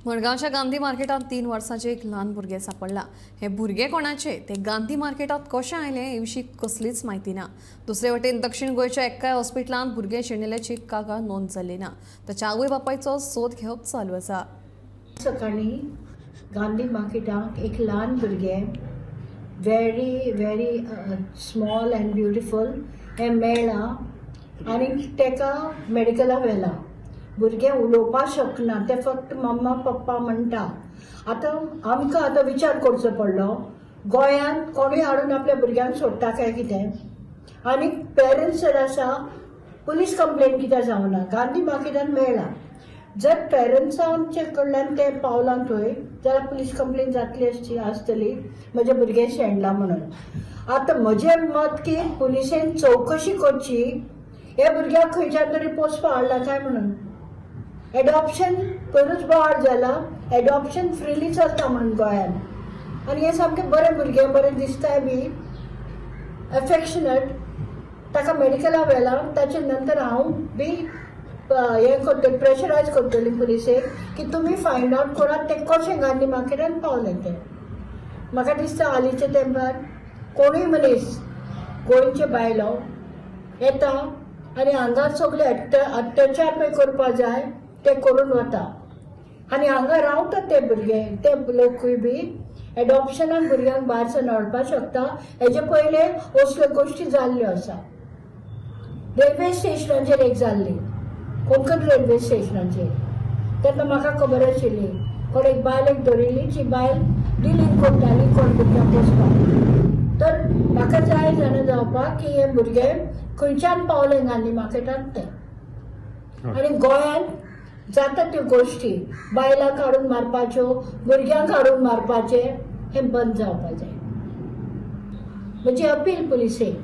मडगावच्या गांधी मार्केटात 3 वर्सांचे एक ल्हान भुरगे सापडला। हे भुरगे कोणाचे ते गांधी मार्केटात कशे आयले हे विशीं कसलीच म्हायती ना। दुसरे वटेन दक्षिण गोंयच्या एक्काय हॉस्पिटलांत भुरगे शेणिल्ल्याची कागाळ नोंद जाल्ली ना। ताच्या आवय बापायचो सोद घेवप चालू आसा। सकाळी गांधी मार्केटात एक ल्हान भुरगे व्हेरी स्मॉल एंड ब्युटिफुल हे मेळ्ळा आनी तेका मेडिकला व्हेला। भुरगे उलोवपाक शकना, ते फक्त मम्मा पप्पा म्हणटा। आमकां विचार करचो पडलो, गोंयांत कोणूय हाडून आपल्या भुरग्यांक सोडटा काय कितें। आनी पेरंट्स जर आसा, पुलीस कंप्लेन कित्याक जावना? गांधी मार्केटान मेळ्ळा। जर पेरंट्सांचे कडल्यान ते पावलां थंय जाल्यार पुलीस कंप्लेन जातली आसतली म्हजे भुरगें शेणला म्हणून। आतां म्हजें मत की पुलिसेन चवकशी करची, हे भुरग्याक खंयच्यान तरी पोसपा हाडला काय म्हणून। एडॉप्शन करूच बोवाळ जाला, एडॉप्शन फ्रीली चलता म्हणून गोंयांत। आनी हे सामकें बरें भुरगें, बरें दिसताय बी, एफेक्शनेट। ताका मेडिकला व्हेला, ताचे नंतर हांव बी हे करतली, प्रेशरायज करतली पुलिसेक की तुमी फायंड आवट करात ते कशें गांधी मार्केटान पावले ते। म्हाका दिसता हालींच्या तेंपार कोणूय मनीस गोंयचे भायलो येता आनी हांगा सगळे अत्याचार पळय करपा जाय ते करून वता आनी हांगा रावता ते भुरगे, ते लोकूय बी एडॉप्शनाक भुरग्यांक भायर सावन हाडपाक शकता। हेजे पयले असल्यो गोश्टी जाल्ल्यो आसा। रेल्वे स्टेशनाचेर एक जाल्ली, कोंकण रेल्वे स्टेशनाचेर, तेन्ना म्हाका खबर आशिल्ली, कोण एक बायलेक धरिल्ली, जी बायल डिलींग करताली कोण भुरग्यांक पोसपाक। तर म्हाका जाय जाणा जावपाक की हे भुरगे खंयच्यान पावले गांधी मार्केटांत ते। आनी गोंयांत जाता त्यो गोश्टी, बायलांक हाडून मारपाच्यो, भुरग्यांक हाडून मारपाचे, हे बंद जावपाक जाय। म्हजी अपील पुलिसेक